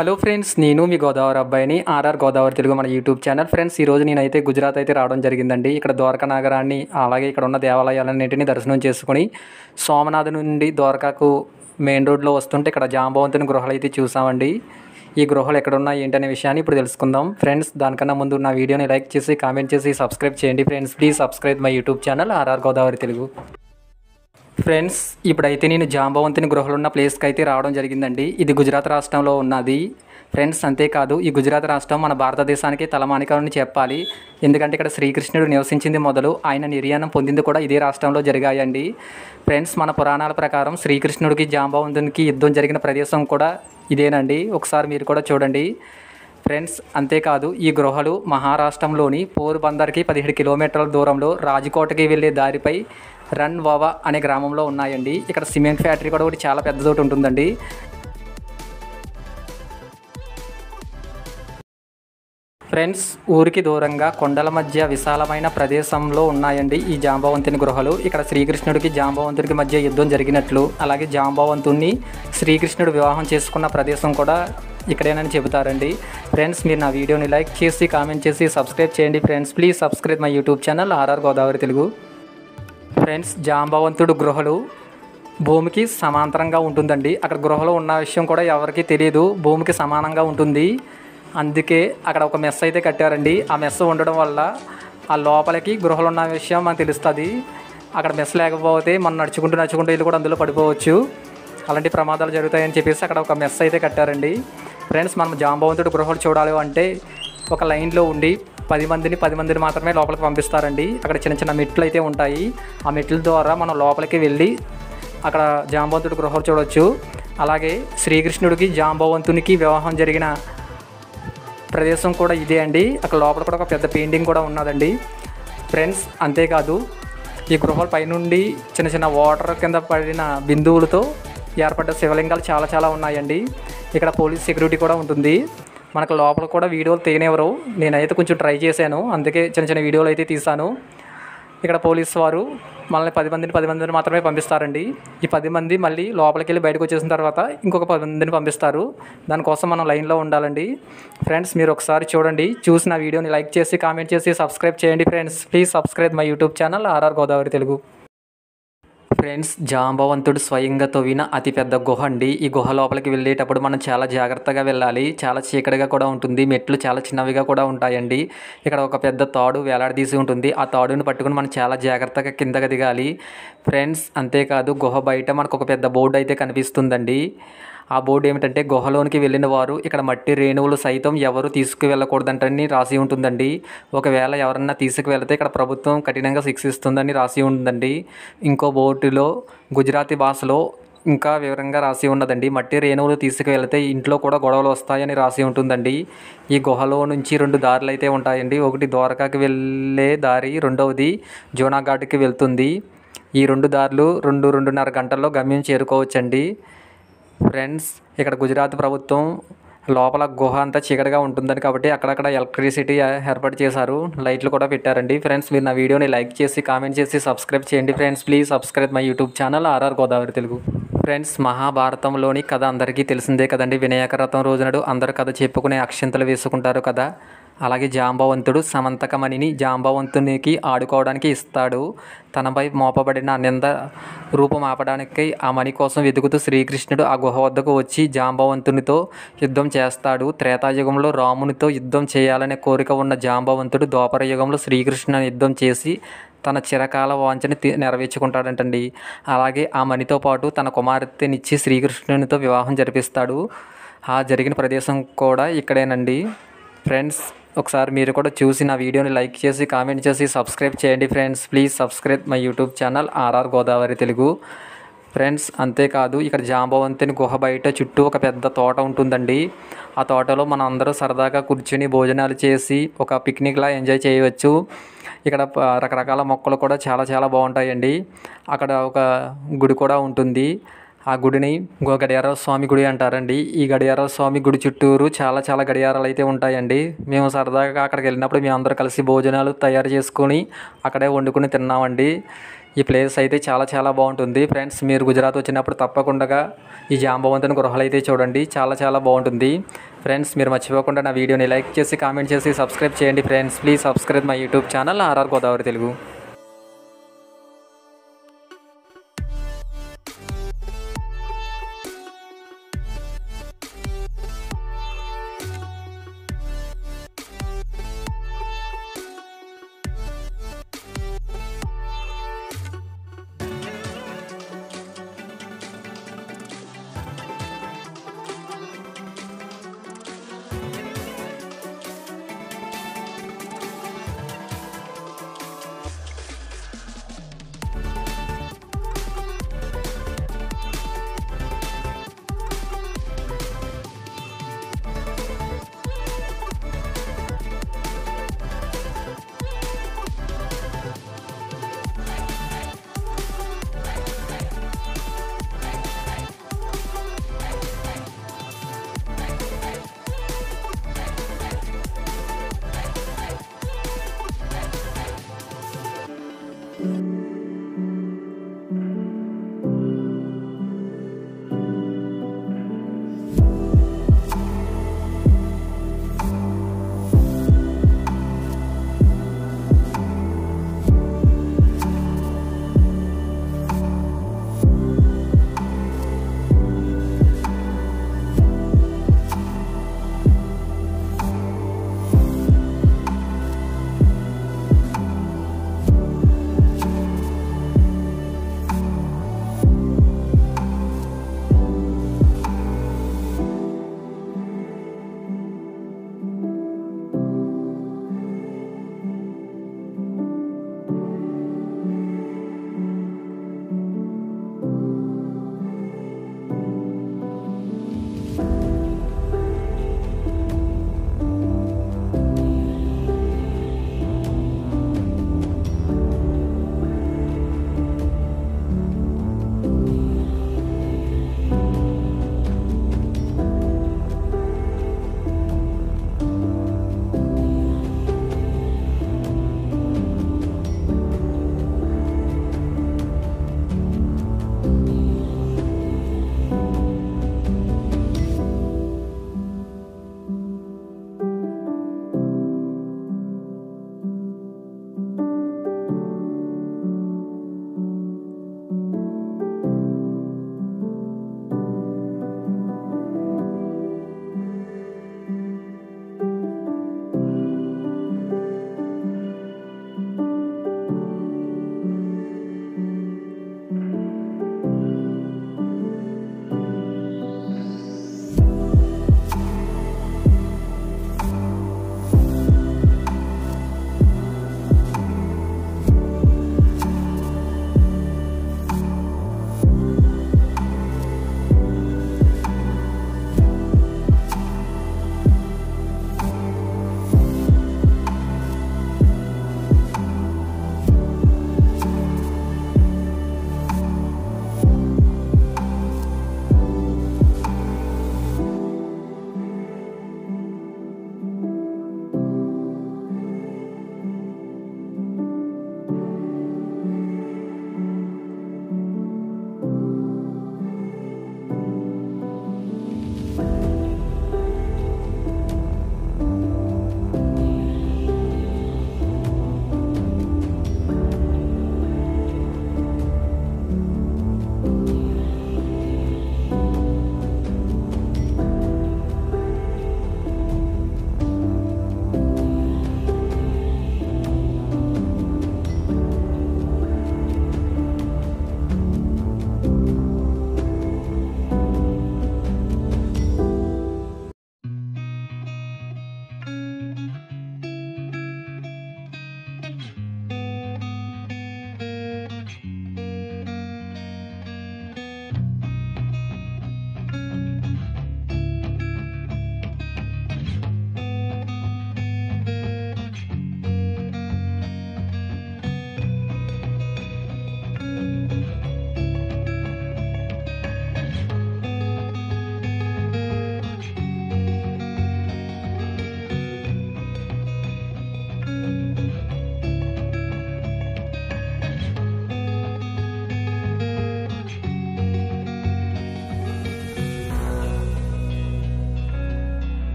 Hello friends, నేను మీ గోదావరి అబ్బాయిని RR Godavari Telugu మన యూట్యూబ్ ఛానల్. ఫ్రెండ్స్, ఈరోజు నేనైతే గుజరాత్ అయితే రావడం జరిగిందండి. ఇక్కడ ద్వారకా నగరాన్ని అలాగే ఇక్కడ ఉన్న దేవాలయాలన్నింటినీ దర్శనం చేసుకుని సోమనాథ్ నుండి ద్వారకాకు మెయిన్ రోడ్లో వస్తుంటే ఇక్కడ జాంబవంతుని గృహాలు అయితే చూసామండి. ఈ గృహాలు ఎక్కడున్నా ఏంటనే విషయాన్ని ఇప్పుడు తెలుసుకుందాం. ఫ్రెండ్స్, దానికన్నా ముందు నా వీడియోని లైక్ చేసి కామెంట్ చేసి సబ్స్క్రైబ్ చేయండి. Friends, please subscribe my YouTube channel RR Godavari Telugu. Friends, ఇప్పుడైతే నేను జాంబవంతుని గృహలు ఉన్న ప్లేస్కి అయితే రావడం జరిగిందండి. ఇది గుజరాత్ రాష్ట్రంలో ఉన్నది. ఫ్రెండ్స్, అంతేకాదు ఈ గుజరాత్ రాష్ట్రం మన భారతదేశానికి తలమానికని చెప్పాలి. ఎందుకంటే ఇక్కడ శ్రీకృష్ణుడు నివసించింది మొదలు ఆయన నిర్యాణం పొందింది కూడా ఇదే రాష్ట్రంలో జరిగాయండి. ఫ్రెండ్స్, మన పురాణాల ప్రకారం శ్రీకృష్ణుడికి జాంబవంతునికి యుద్ధం జరిగిన ప్రదేశం కూడా ఇదేనండి. ఒకసారి మీరు కూడా చూడండి. ఫ్రెండ్స్, అంతేకాదు ఈ గృహలు మహారాష్ట్రంలోని పోర్బందర్కి 17 కిలోమీటర్ల దూరంలో రాజ్కోట్కి వెళ్ళే దారిపై రన్ వావా అనే గ్రామంలో ఉన్నాయండి. ఇక్కడ సిమెంట్ ఫ్యాక్టరీ కూడా ఒకటి చాలా పెద్దదోటి ఉంటుందండి. ఫ్రెండ్స్, ఊరికి దూరంగా కొండల మధ్య విశాలమైన ప్రదేశంలో ఉన్నాయండి ఈ జాంబవంతుని గృహలు. ఇక్కడ శ్రీకృష్ణుడికి జాంబవంతుడికి మధ్య యుద్ధం జరిగినట్లు, అలాగే జాంబవంతుణ్ణి శ్రీకృష్ణుడు వివాహం చేసుకున్న ప్రదేశం కూడా ఇక్కడేనని చెబుతారండి. ఫ్రెండ్స్, మీరు నా వీడియోని లైక్ చేసి కామెంట్ చేసి సబ్స్క్రైబ్ చేయండి. Friends, please subscribe my YouTube channel RR Godavari Telugu. Friends, జాంబవంతుడు గృహలు భూమికి సమాంతరంగా ఉంటుందండి. అక్కడ గృహలో ఉన్న విషయం కూడా ఎవరికీ తెలియదు. భూమికి సమానంగా ఉంటుంది. అందుకే అక్కడ ఒక మెస్ అయితే కట్టారండి. ఆ మెస్ ఉండడం వల్ల ఆ లోపలికి గృహలు ఉన్న విషయం మనకు తెలుస్తుంది. అక్కడ మెస్ లేకపోతే మనం నడుచుకుంటూ ఇల్లు కూడా అందులో పడిపోవచ్చు. అలాంటి ప్రమాదాలు జరుగుతాయని చెప్పేసి అక్కడ ఒక మెస్ అయితే కట్టారండి. ఫ్రెండ్స్, మనం జాంబవంతుడు గృహలు చూడాలి అంటే ఒక లైన్లో ఉండి 10 మందిని మాత్రమే లోపలికి పంపిస్తారండి. అక్కడ చిన్న చిన్న మెట్లు అయితే ఉంటాయి. ఆ మెట్ల ద్వారా మనం లోపలికి వెళ్ళి అక్కడ జాంబవంతుడి గృహలు చూడవచ్చు. అలాగే శ్రీకృష్ణుడికి జాంబవంతునికి వివాహం జరిగిన ప్రదేశం కూడా ఇదే అండి. అక్కడ లోపల కూడా ఒక పెద్ద పెయింటింగ్ కూడా ఉన్నదండి. ఫ్రెండ్స్, అంతేకాదు ఈ గృహాల పైనుండి చిన్న చిన్న వాటర్ కింద పడిన బిందువులతో ఏర్పడ్డ శివలింగాలు చాలా ఉన్నాయండి. ఇక్కడ పోలీస్ సెక్యూరిటీ కూడా ఉంటుంది. మనకు లోపల కూడా వీడియోలు తీయనివ్వరు. నేనైతే కొంచెం ట్రై చేశాను, అందుకే చిన్న వీడియోలు అయితే తీశాను. ఇక్కడ పోలీసు వారు మనల్ని 10 మందిని మాత్రమే పంపిస్తారండి. ఈ 10 మంది మళ్ళీ లోపలికి వెళ్ళి బయటకు వచ్చేసిన తర్వాత ఇంకొక 10 మందిని పంపిస్తారు. దానికోసం మనం లైన్లో ఉండాలండి. ఫ్రెండ్స్, మీరు ఒకసారి చూడండి. చూసిన వీడియోని లైక్ చేసి కామెంట్ చేసి సబ్స్క్రైబ్ చేయండి. Friends, please subscribe my YouTube channel RR Godavari Telugu. Friends, జాంబవంతుడు స్వయంగా తవ్విన అతిపెద్ద గుహ అండి. ఈ గుహ లోపలికి వెళ్ళేటప్పుడు మనం చాలా జాగ్రత్తగా వెళ్ళాలి. చాలా చీకటిగా కూడా ఉంటుంది. మెట్లు చాలా చిన్నవిగా కూడా ఉంటాయండి. ఇక్కడ ఒక పెద్ద తాడు వేలాడదీసి ఉంటుంది. ఆ తాడుని పట్టుకుని మనం చాలా జాగ్రత్తగా కిందకి దిగాలి. ఫ్రెండ్స్, అంతేకాదు గుహ బయట మనకు ఒక పెద్ద బోర్డు అయితే కనిపిస్తుందండి. ఆ బోర్డు ఏమిటంటే గుహలోనికి వెళ్ళిన వారు ఇక్కడ మట్టి రేణువులు సైతం ఎవరు తీసుకువెళ్ళకూడదంటని రాసి ఉంటుందండి. ఒకవేళ ఎవరన్నా తీసుకువెళ్తే ఇక్కడ ప్రభుత్వం కఠినంగా శిక్షిస్తుందని రాసి ఉందండి. ఇంకో బోర్డులో గుజరాతీ భాషలో ఇంకా వివరంగా రాసి ఉన్నదండి. మట్టి రేణువులు తీసుకువెళ్తే ఇంట్లో కూడా గొడవలు వస్తాయని రాసి ఉంటుందండి. ఈ గుహలో నుంచి 2 దారులు అయితే ఉంటాయండి. ఒకటి ద్వారకాకి వెళ్ళే దారి, రెండవది జూనాఘాట్కి వెళ్తుంది. ఈ 2 దారులు 2-2.5 గంటల్లో గమ్యం చేరుకోవచ్చండి. ఫ్రెండ్స్, ఇక్కడ గుజరాత్ ప్రభుత్వం లోపల గుహ అంతా చీకటిగా ఉంటుందని కాబట్టి అక్కడక్కడ ఎలక్ట్రిసిటీ ఏర్పాటు చేశారు. లైట్లు కూడా పెట్టారండి. ఫ్రెండ్స్, మీరు నా వీడియోని లైక్ చేసి కామెంట్ చేసి సబ్స్క్రైబ్ చేయండి. Friends, please subscribe my YouTube channel RR Godavari Telugu. Friends, మహాభారతంలోని కథ అందరికీ తెలిసిందే కదండి. వినాయక వ్రతం రోజునాడు అందరు కథ చెప్పుకునే అక్షింతలు వేసుకుంటారు కదా. అలాగే జాంబవంతుడు సమంతకమణిని జాంబవంతునికి ఆడుకోవడానికి ఇస్తాడు. తనపై మోపబడిన నింద రూపం ఆపడానికి ఆ మణి కోసం వెతుకుతూ శ్రీకృష్ణుడు ఆ గుహ వద్దకు వచ్చి జాంబవంతునితో యుద్ధం చేస్తాడు. త్రేతాయుగంలో రామునితో యుద్ధం చేయాలనే కోరిక ఉన్న జాంబవంతుడు ద్వాపర యుగంలో శ్రీకృష్ణుని యుద్ధం చేసి తన చిరకాల వాంఛని నెరవేర్చుకుంటాడంటండి. అలాగే ఆ మణితో పాటు తన కుమార్తెనిచ్చి శ్రీకృష్ణునితో వివాహం జరిపిస్తాడు. ఆ జరిగిన ప్రదేశం కూడా ఇక్కడేనండి. ఫ్రెండ్స్, ఒకసారి మీరు కూడా చూసి నా వీడియోని లైక్ చేసి కామెంట్ చేసి సబ్స్క్రైబ్ చేయండి. Friends, please subscribe my YouTube channel RR Godavari Telugu. Friends, అంతేకాదు ఇక్కడ జాంబవంతుని గుహ బయట చుట్టూ ఒక పెద్ద తోట ఉంటుందండి. ఆ తోటలో మనం అందరూ సరదాగా కూర్చుని భోజనాలు చేసి ఒక పిక్నిక్లా ఎంజాయ్ చేయవచ్చు. ఇక్కడ రకరకాల మొక్కలు కూడా చాలా బాగుంటాయండి. అక్కడ ఒక గుడి కూడా ఉంటుంది. ఆ గుడిని గడియార స్వామి గుడి అంటారండి. ఈ గడియార స్వామి గుడి చుట్టూరు చాలా గడియారాలు అయితే ఉంటాయండి. మేము సరదాగా అక్కడికి వెళ్ళినప్పుడు మేము అందరూ కలిసి భోజనాలు తయారు చేసుకొని అక్కడే వండుకొని తిన్నామండి. ఈ ప్లేస్ అయితే చాలా చాలా బాగుంటుంది ఫ్రెండ్స్. మీరు గుజరాత్ వచ్చినప్పుడు తప్పకుండా ఈ జాంబవంతుని గృహలు అయితే చూడండి, చాలా చాలా బాగుంటుంది ఫ్రెండ్స్. మీరు మర్చిపోకుండా నా వీడియోని లైక్ చేసి కామెంట్ చేసి సబ్స్క్రైబ్ చేయండి friends. Please subscribe my YouTube channel RR Godavari Telugu.